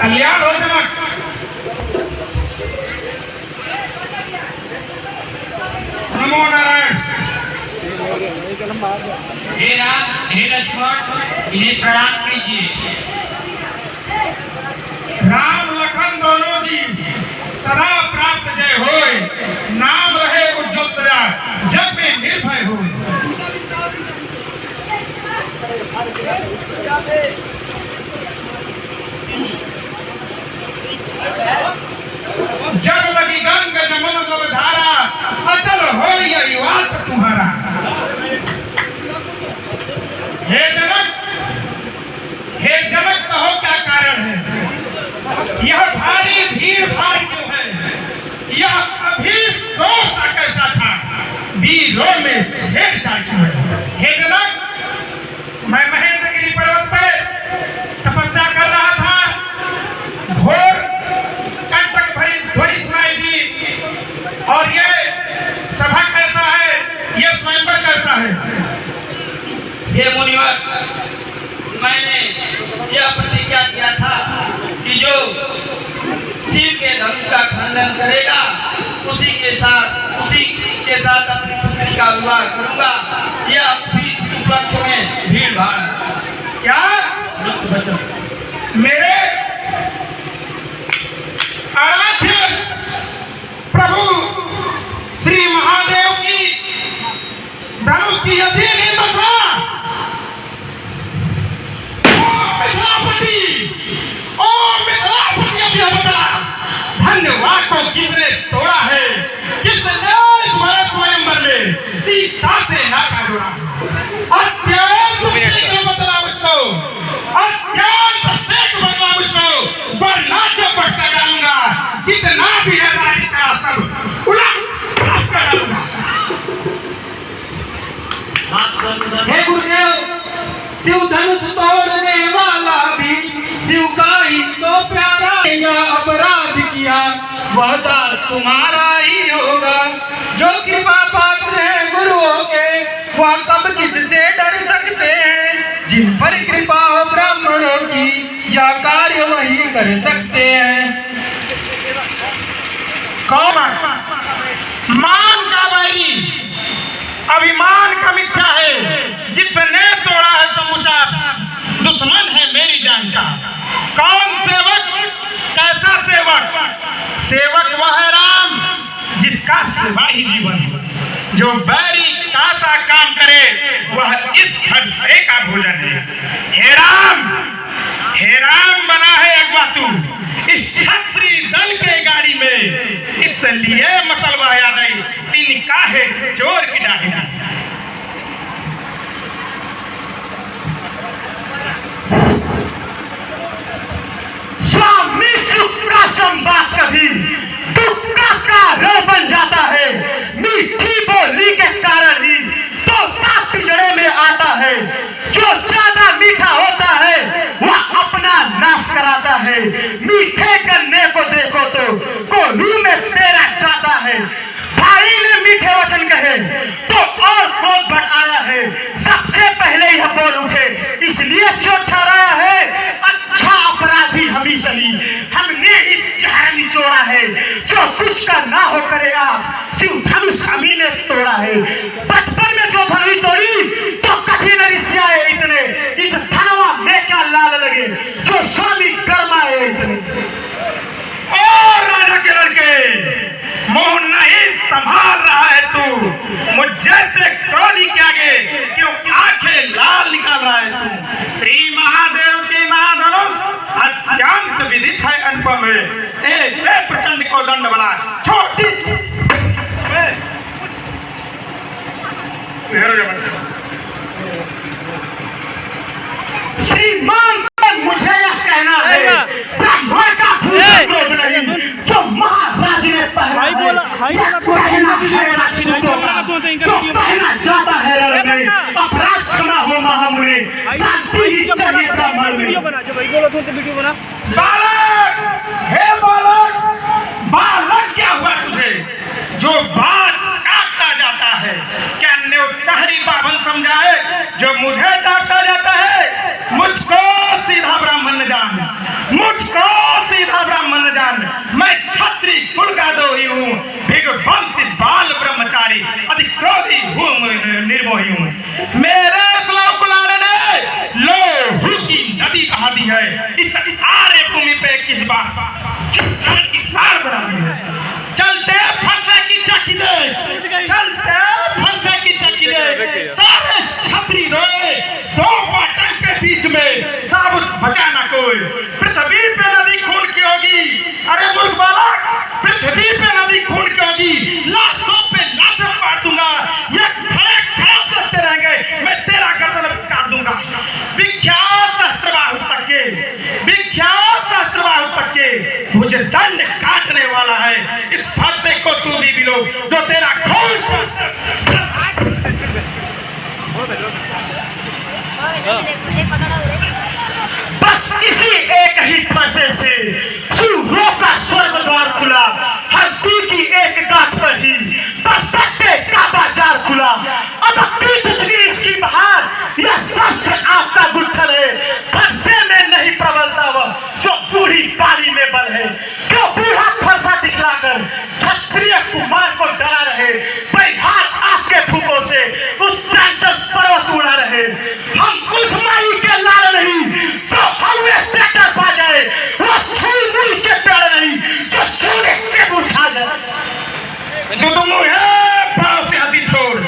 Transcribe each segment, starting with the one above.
कल्याण हो जनक। नमो नारायण। हे राम, हे लक्ष्मण, इन्हें प्रणाम कीजिए। राम लखन दोनों जी सदा प्राप्त जय होय, नाम रहे उज्जवल सदा, जग में निर्भय हो। जब लगी गंग जमुन जल धारा, अचल हो यही बात तुम्हारा। हे जनक, हे जनक कहो क्या कारण है, यह भारी भीड़ भाड़ क्यों है, यह अभी सोचता कैसा था, वीरों में छेड़छाड़ क्यों है। हे जनक, मैं महेंद्रगिरी पर्वत पर तपस्या कर रहा था, घोर कंटक भरी ध्वनि सुनाई दी, और ये सभा कैसा है, ये स्वयंवर कैसा है। हे मुनिवर, मैंने यह प्रतिज्ञा किया था कि जो शिव के धनुष का खंडन करेगा उसी के साथ अपनी पुत्री का विवाह करूंगा। यह उपलक्ष्य में भीड़ भाड़ क्या मेरे आराध्य प्रभु श्री महादेव की धनुष की यदि निर्मता, धन्यवाद को किसने तोड़ा है, किसने तुम्हारे स्वयंवर में सीता से नाता जोड़ा। अत्यंत बदला मुझको, अत्यंत सेक बदला मुझको, वरना जो बढ़ता डालूंगा, जितना भी है राजी का सब उलट कर डालूंगा। हे गुरुदेव, शिव धनुष तोड़ने वाला भी शिव का ही तो प्यारा, या अपराध किया वह दास तुम्हारा ही होगा। जो कृपा पात्र है गुरुओं के, वह कब किससे डर सकते हैं, जिन पर कृपा हो ब्राह्मणों की, यह कार्य वही कर सकते हैं। कौन मान का बैरी, अभिमान का मिथ्या है, जिसने तोड़ा है समूचा दुश्मन है मेरी जान का। कौन सेवक, कैसा सेवक, सेवक वह है राम जिसका सेवा ही जीवन, जो बैरी का सा काम करे वह इस खड़से का भोजन है। हे राम बना है अगवा तू इस क्षत्रिय दल के गाड़ी में, इसलिए मसलवा याद आई तिनका है चोर की डाली। स्वामी सुख का संवाद कभी दुख का कारण बन जाता है, मीठी बोली के कारण ही तोता पिंजरे में आता है। जो ज्यादा मीठा होता है वह अपना नाश कराता है, मीठे करने को देखो तो कोल्हू में पेरा जाता है। भाई ने मीठे वचन कहे तो और क्रोध बढ़ आया है, सबसे पहले यह बोल उठे इसलिए चोट ठहराया है। अच्छा अपराधी हमी सही, हमने ही जहर निचोड़ा है, जो कुछ का ना हो करे आप शिव धनुष हमी ने तोड़ा है। बचपन में जो धनुष तोड़ी तो कठिन रिश्याए इतने, इस धनवा में क्या लाल लगे, जो स्वामी कर्माए इतने। और राजा के लड़के मोहन नहीं संभाल रहा है तू, मुझ जैसे टोली के आगे क्यों आंखें लाल निकाल रहा है तू। श्री महादेव की महाधनुष अत्यंत विदित है अनुपम है, एक प्रचंड को दंड बना छोटी श्रीमान, मुझे यह कहना है ब्राह्मण का क्रोध नहीं, जो महाराज ने पहना जाता है रण में, अपराध क्षमा हो महामुनि, शांति ही चाहिए ब्राह्मण में। बालक, हे बालक, बालक क्या हुआ तुझे, जो बात काटता जाता है, क्या न्योता निर्मोही हूँ, भिगवंती बाल ब्रह्मचारी, अति क्रोधी हूँ, निर्मोही हूँ। मेरे श्लोक लाने ने लोहू की नदी कहा दी है, इस सारे भूमि पे किस बात की तार बना दी है। चलते फंसे की चक्की दे, चलते फंसे की चक्की दे, सारे छतरी रोए, दो पाटन के बीच में साबुत बचा ना कोई। पृथ्वी पे नदी खून की होगी, अरे मूर्ख बालक, पृथ्वी पे नदी खून की होगी, लाशों पे लाशें मार दूंगा, ये खड़े खड़े करते रहेंगे, मैं तेरा गर्दन काट दूंगा। विख्यात सहस्त्रबाहु तक के, विख्यात सहस्त्रबाहु तक के मुझे दंड काटने वाला है। इस फंसे को तू भी मिलो जो तेरा खून। बस इसी एक ही फंसे से सूरों का स्वर्ग द्वार खुला, हड्डी की एक गांठ पर ही बरसते का बाजार खुला। अब अपनी तुझगी इसकी बहार, यह शस्त्र आपका गुत्थन है, फंसे में नहीं प्रबलता वह जो बूढ़ी बारी में बल है, जो बूढ़ा फरसा दिखलाकर क्षत्रिय कुमार को डरा रहे, बैहार आपके फूकों से उत्तरांचल पर्वत उड़ा रहे। हम उस माई के लाल नहीं जो हलवे से डर पा जाए, वो छुई के पेड़ नहीं जो छूने से बुझा जाए। जो तुम पाँव से हदी छोड़,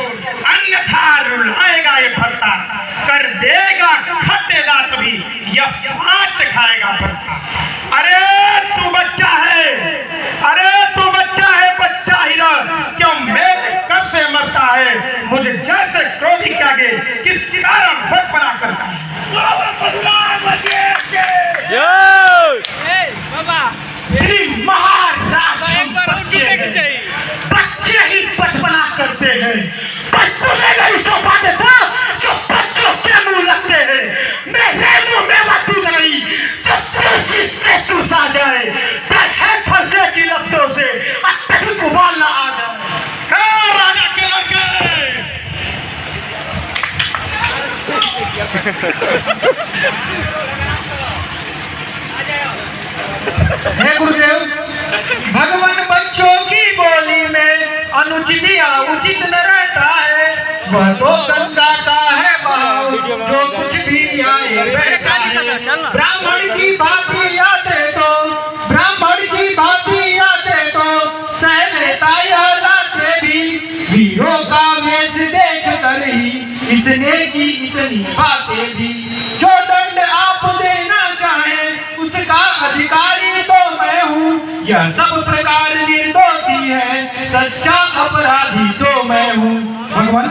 अन्यथा रुलाएगा ये फरसा, कर देगा खट्टेदार भी यह सांच खाएगा फरसा। अरे तू बच्चा है, अरे तू बच्चा है, बच्चा ही रह, क्यों मेरे कब से मरता है, मुझे जैसे क्रोधी के आगे किस कारण भक्त बना करता है। श्री महाराज बच्चे ही बचपना करते हैं, बच्चों में नहीं सो पाते था जो बच्चों के मुंह लगते हैं। मेरे मुंह में मत दूध नहीं जब तुलसी से तुसा जाए, डर है फंसे की लपटों से अत्यधिक उबाल ना आ जाए। राजा के लड़के हे गुरुदेव, भगवान बच्चों की बोली में अनुचित या उचित न रहता है, वह तो गंगा का है भाव जो कुछ भी आए बहता है। ब्राह्मण की भांति आते तो, ब्राह्मण की भांति आते तो सह लेता यह लाते भी, हीरो का वेश देख कर ही इसने की इतनी बातें भी। जो दंड आप देना चाहे उसका अधिकारी तो मैं हूँ, यह सब प्रकार निर्दोषी है, सच्चा अपराधी तो मैं हूँ। भगवान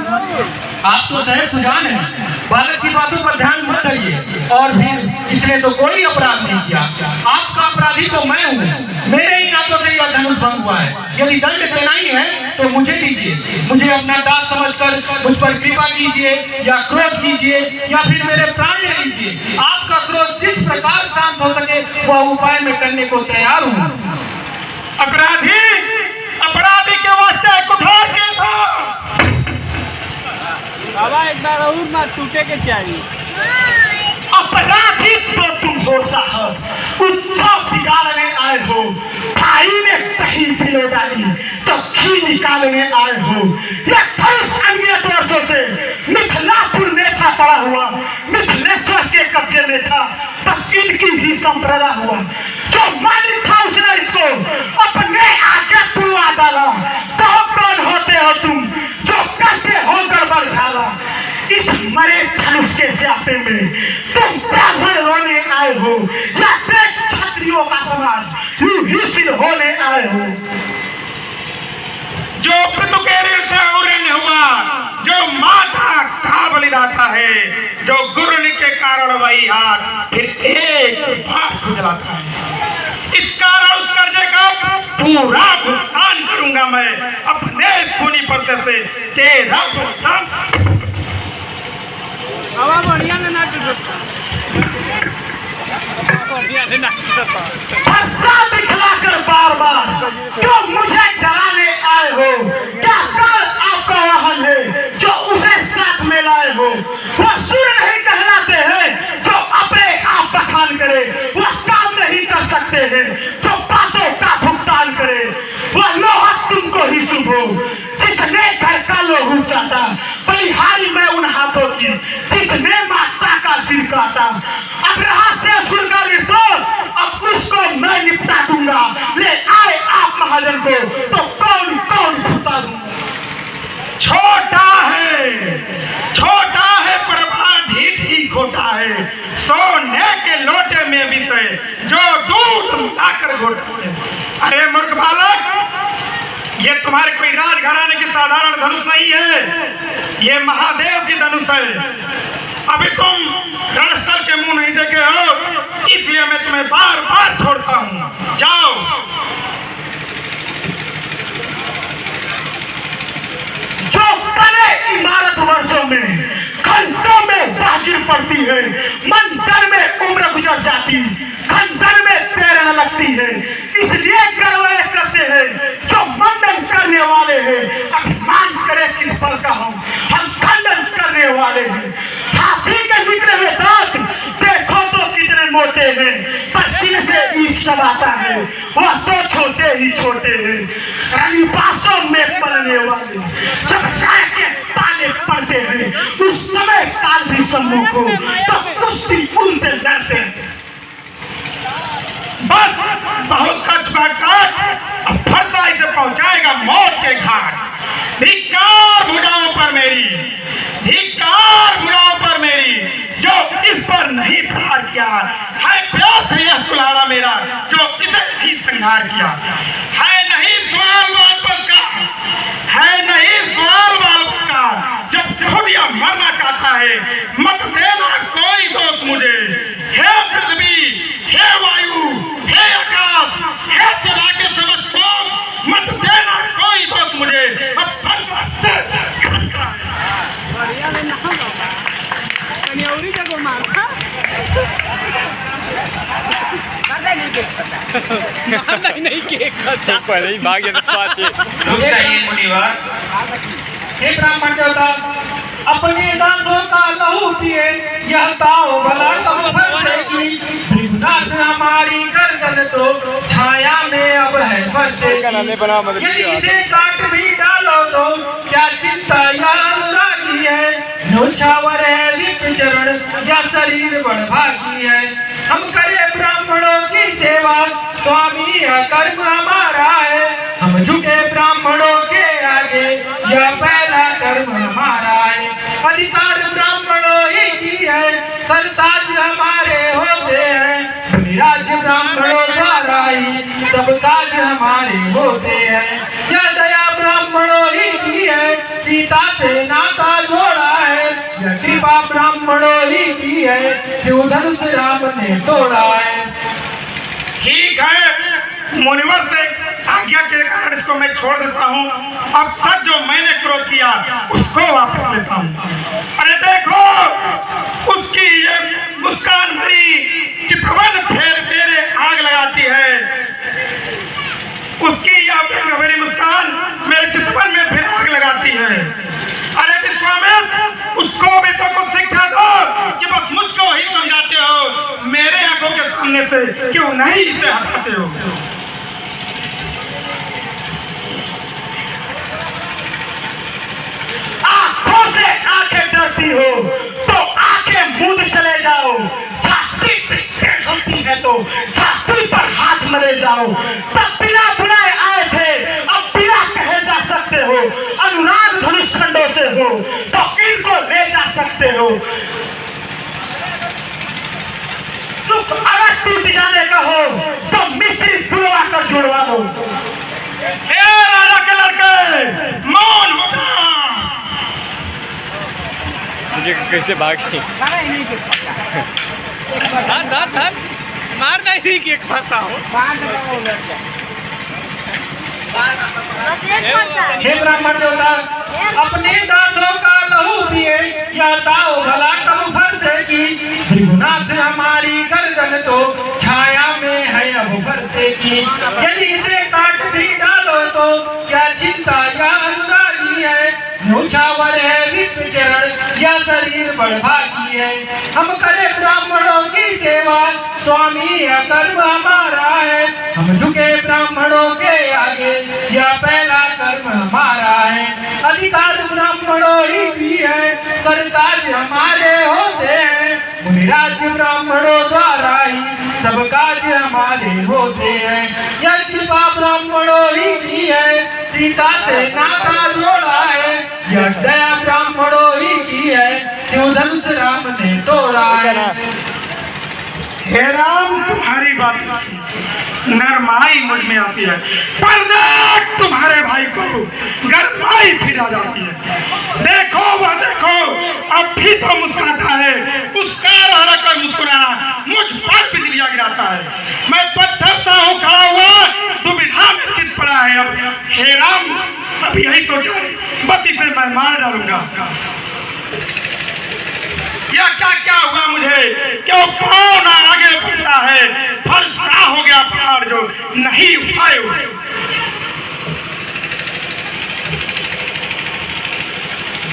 आप तो सहज सुजान हैं, बालक की बातों पर ध्यान मत दीजिए, और फिर इसने तो कोई अपराध नहीं किया, आपका अपराधी तो मैं हूँ, मेरे ही हाथों से यह धनुष भंग हुआ है। यदि दंड देना ही है तो मुझे दीजिए, मुझे अपना दास समझकर मुझ पर कृपा कीजिए, या क्रोध कीजिए, या फिर मेरे प्राण ले लीजिए। आपका क्रोध जिस प्रकार शांत हो सके वह उपाय मैं करने को तैयार हूँ। अपराधी, अपराधी के वास्ते कुठार के था बाबा, एक बार और ना टूटे के चाहिए। अपराधी तो तुम हो साहब, उत्सव बिगाड़ने आए हो, भाई ने कहीं पिलो डाली तो घी निकालने आए हो। यह धनुष अनगिनत वर्षों से मिथिलापुर में था पड़ा हुआ, मिथिलेश्वर के कब्जे में था, बस इनकी ही संप्रदा हुआ। जो मालिक था उसने इसको अपने आगे तुलवा डाला। तो कौन होते हो तुम जो करते हो गड़बड़ झाला? इस मरे धनुष के स्यापे में तुम ब्राह्मण होने आए हो या फिर क्षत्रियों का समाज यूं ही सिर होने आए हो? जो पृथु के ऋण से उड़न हुआ, जो माता का बलिदाता है, जो गुरु के कारण वही हाथ फिर एक बार खुजलाता है। इस कारण उस कर्जे का पूरा भुगतान करूंगा मैं अपने खूनी परसे से, तेरा भुगतान। हवा बढ़िया में ना टूटता, फरसा दिखलाकर बार बार जो मुझे डराने आए हो, क्या कल आपका वाहन है जो उसे साथ में लाए हो? वह सूर्य नहीं कहलाते हैं जो अपने आप बखान करे, वह काम नहीं कर सकते हैं जो बातों का भुगतान करे, वह लोग तो ही शुभ हो। जिसने घर का लोहू चाटा, बलिहारी मैं उन हाथों की जिसने माता का सिर काटा। अब रहा से सुरगा रिपोर्ट, अब उसको मैं निपटा दूंगा। ले आए आप महाजन को तो कौन कौन फुटा दूंगा। छोटा है पर बड़ा ढीठ ही खोटा है। सोने के लोटे में विषय जो दूध मिलाकर घोटा है। अरे मूर्ख बालक, ये तुम्हारे कोई राजघराने की साधारण धनुष नहीं है, ये महादेव की धनुष है। अभी तुम रणस्थल के मुंह नहीं देखे हो, इसलिए मैं तुम्हें बार बार छोड़ता हूँ। जाओ। जो बने इमारत वर्षों में, घंटों में बाजिर पड़ती है, मंदिर में उम्र गुजर जाती, खंडर में देर न लगती है। इसलिए गड़बड़े करते हैं जो मंडन करने वाले हैं। अभिमान करे किस बल का हम खंडन करने वाले हैं। हाथी के निकले हुए दांत देखो तो कितने मोटे हैं, पर जिनसे ईख चबाता है वह तो छोटे ही छोटे हैं। रनिबासों में पलने वाले जब राय के पाले पड़ते हैं, उस समय काल भी सम्मुख हो तो कुश्ती उनसे लड़ते हैं। बस बहुत अब फरसा इसे पहुंचाएगा मौत के घाट। धिक्कार भुजाओं पर मेरी, धिक्कार भुजाओं पर मेरी, जो इस पर नहीं प्रहार किया है। प्यास है यह कुल्हाड़ा मेरा जो इसे भी संहार किया है। नहीं सवाल वापस का, है नहीं सवाल वापस का। जब खुद यह मरना चाहता है, मत देना कोई दोष मुझे। हे पृथ्वी, हे वायु, हे आकाश, हे सदा के समस्त लोग, मत देना कोई दोष मुझे। अब बढ़िया ले ना बाबा, कन्याउरी का को मारता नहीं केक खाता पहले ही भाग गया पाछे। चाहिए मुनिवर। हे ब्राह्मण देवता, अपने दांतों का लहू पिए, यह ताओ भला कब फंसेगी। भृगुनाथ हमारी गर्दन तो छाया में अब है फंसेगी। यदि इसे काट भी डालो तो क्या चिंता या अनुरागी है। नौछावर है विप्र चरण या शरीर बड़भागी है। हम करे ब्राह्मणों की सेवा, स्वामी यह कर्म हमारा है। हम झुके ब्राह्मणों के आगे, यह पहला कर्म हमारा है। अधिकार ब्राह्मणों ही की है, सरताज हमारे होते हैं। राज्य ब्राह्मणों द्वारा ही सब काज हमारे होते हैं। यह दया ब्राह्मणों ही की है, सीता से नाता जोड़ा है। यह कृपा ब्राह्मणों ही की है, शिव धनुष राम ने तोड़ा है। ठीक है, मुनिवर से आज्ञा के कारण इसको मैं छोड़ देता हूँ। अब तक जो मैंने क्रोध किया उसको वापस लेता हूँ। अरे देखो, उसकी ये मुस्कान मेरी चितवन फेर फेरे आग लगाती है। उसकी यह मेरी मुस्कान मेरे चितवन में फिर आग लगाती है। अरे विश्वामित्र, उसको भी तो कुछ शिक्षा दो कि बस मुझको ही समझाते हो, मेरे आंखों के सामने से क्यों नहीं इसे हटाते हो। आंखों से आंखें डरती हो तो आंखें मूंद चले जाओ। छाती होती है तो छाती पर हाथ मले जाओ। तब बिना बुलाए आए थे, अब बिना कहे जा सकते हो। अनुराग धनुष खंडों से हो तो इनको ले जा सकते हो। दुख अगर टूट जाने का हो तो मिस्त्री बुलवा कर जुड़वा लो। हे राजा के लड़के, मौन हो जा। मुझे कैसे भाग गई? धर मार नहीं कि एक फंसा हो। हे ब्राह्मण देवता, अपने दांतों का लहू पिए, या ताओ भला कब फंसेगी। भृगुनाथ हमारी गर्दन तो छाया में है अब फंसेगी। यदि इसे काट भी डालो तो क्या चिंता या अनुरागी है। नौछावर है विप्र चरण या शरीर बड़भागी है। हम करे ब्राह्मणों की सेवा, स्वामी यह कर्म हमारा है। हम झुके ब्राह्मणों के आगे, यह पहला कर्म अधिकार ब्राह्मणों ही की है, सरताज हमारे होते हैं, मुनिराज ब्राह्मणों द्वारा ही सब काज हमारे होते हैं। यह कृपा ब्राह्मणों ही की है, सीता से नाता जोड़ा है, यह दया ब्राह्मणों ही की है, शिव धनुष राम ने तोड़ा है। हे राम, तुम्हारी बात नरमाई मुझ में आती है, पर देख तुम्हारे भाई को गरमाई फिर आ जाती है। देखो वह देखो, अब भी तो मुस्कुराता है, उसका रह कर मुस्कुराना मुझ पर बिजलियां गिराता है। मैं पत्थर सा हूँ खड़ा हुआ, दुविधा में चित पड़ा है। अब हे राम, अब यही सोचा है, बस इसे मैं मार डालूंगा। या क्या क्या हुआ मुझे, क्यों कौन आगे बढ़ता है, फलसा हो गया पहाड़ जो नहीं उठाए हुए।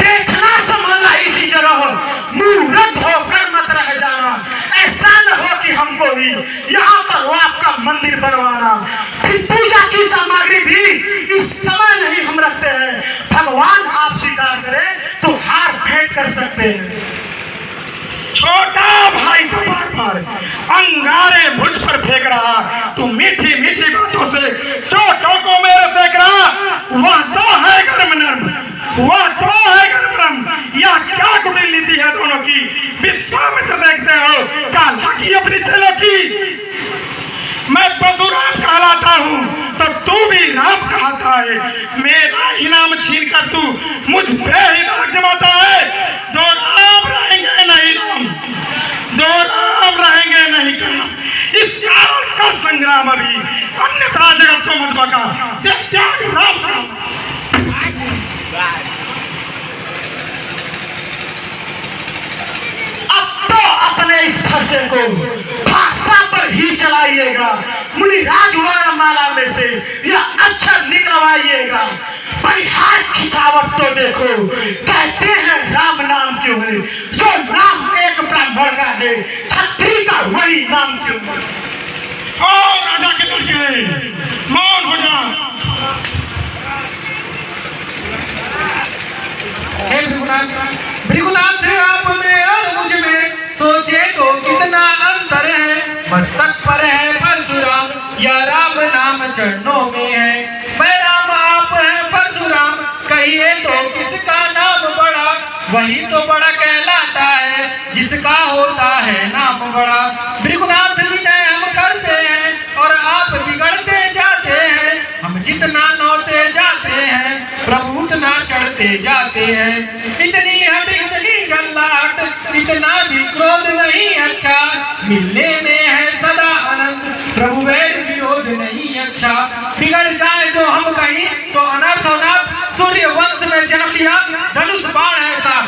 देखना संभालना इसी जगह, मूर्ख होकर मत रह जाना। ऐसा न हो कि हमको ही यहाँ पर आपका मंदिर बनवाना। फिर पूजा की सामग्री भी इस समय नहीं हम रखते हैं। भगवान आप स्वीकार करें तो हार भेंट कर सकते हैं। छोटा भाई तो बार बार अंगारे मुझ पर फेंक रहा, तू मीठी मीठी बातों से चोटों को मेरे फेंक रहा। वह तो है गर्म नर्म, वह तो है गर्म नर्म। यह क्या कुटिल नीति है दोनों की, विश्वामित्र देखते हो चालाकी अपनी चेलों की। मैं परशुराम कहलाता हूँ तो तू भी राम कहता है। मेरा इनाम छीन कर तू मुझ पे ही राग जमाता है। जो राम रहेंगे नहीं राम, जो राम रहेंगे नहीं राम। इस कारण का संग्राम अभी, अन्यथा जगत को मत बका। त्याग राम राम। अब तो अपने इस फरसे को भाषा पर ही चलाइएगा। मुनिराज माला में से यह अक्षर निकलवाइएगा। परिहार खिंचावट तो देखो, कहते हैं राम नाम क्यों है, जो नाम एक ब्राह्मण का है, छत्री का वही नाम क्यों है। ओ राजा के लड़के, मौन हो जा। हे भृगुनाथ, आप में और मुझ में सोचे तो कितना अंतर है। मस्तक पर है परशुराम, या राम नाम चरणों में है। मैं राम, आप हैं परशुराम, कहिए तो किसका नाम बड़ा। वही तो बड़ा कहलाता है, जिसका होता है नाम बड़ा। भृगुनाथ विनय हम करते हैं और आप बिगड़ते जाते हैं। हम जितना नौते जाते हैं, प्रभु उतना चढ़ते जाते हैं। इतनी हट, इतनी जल्लाहट, इतना भी क्रोध नहीं अच्छा। मिलने में है सदा आनंद, प्रभु वेद विरोध नहीं अच्छा। बिगड़ जाए जो हम कहीं तो अनर्थ होना। सूर्य वंश में जन्म लिया, धनुष बाण है साथ।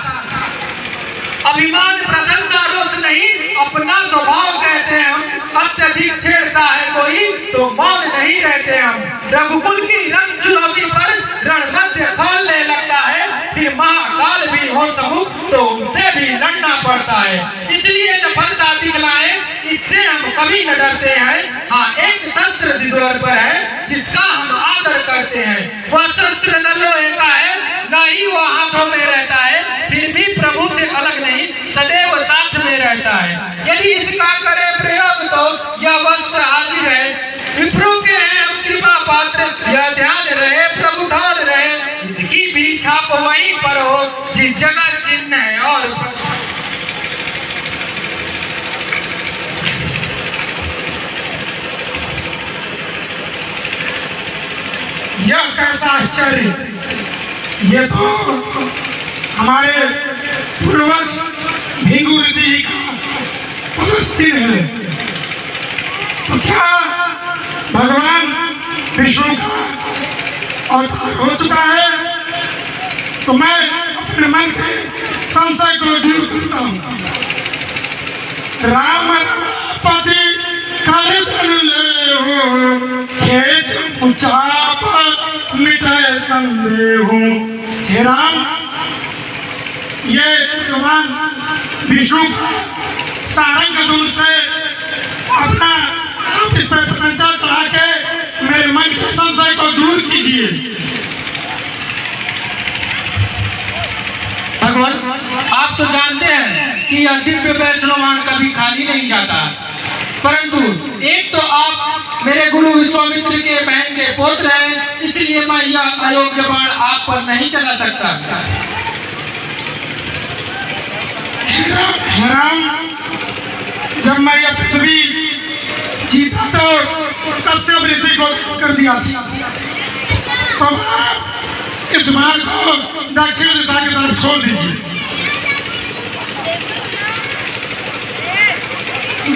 अभिमान प्रशंसा रोष नहीं, अपना स्वभाव कहते हैं हम। अत्यधिक छेड़ता है कोई तो मौन नहीं रहते हम। रघुकुल की रंग चुनौती पर रणमध्य खोलने लगता है, फिर महाकाल भी हो सम्मुख तो उनसे भी लड़ना पड़ता है। इसलिए न फलसा दिखलाए, इससे हम कभी न डरते हैं। हाँ, एक शस्त्र दिद्वर पर है जिसका हम आदर करते हैं। वह शस्त्र न लोहे का है, न ही वह हाथों में रहता है, फिर भी प्रभु से अलग नहीं, सदैव साथ में रहता है। यदि इसका करे प्रयोग तो यह वस्त्र हाजिर है। विप्रों के हैं हम कृपा पात्र, यह ध्यान रहे प्रभु ढाल रहे। इसकी भी छाप वहीं पर हो जिस जगह चिन्ह है। और यह कैसा आश्चर्य, ये तो हमारे पूर्वज भृगु ऋषि का पदस्थिर है। तो क्या भगवान विष्णु का अवतार हो चुका है? तो मैं अपने मन के संशय को दूर करता हूँ। राम पति कर ले हो, खेच उचाप मिटाए संदेह। हे राम, ये भगवान विष्णु का सारंग दूर से अपना आप इस पर प्रपंचा चढ़ा के मेरे मन के संशय को दूर कीजिए। भगवान, आप तो जानते हैं कि यह दिव्य वैष्णवान कभी खाली नहीं जाता, परंतु एक तो आप मेरे गुरु विश्वामित्र के बहन के पुत्र हैं, इसलिए मैं यह अयोग्य बाण आप पर नहीं चला सकता। राम, जब मैं यह पृथ्वी जीता तो कश्यप ऋषि को कर दिया था, तो इस बाण को दक्षिण दिशा की तरफ छोड़ दीजिए।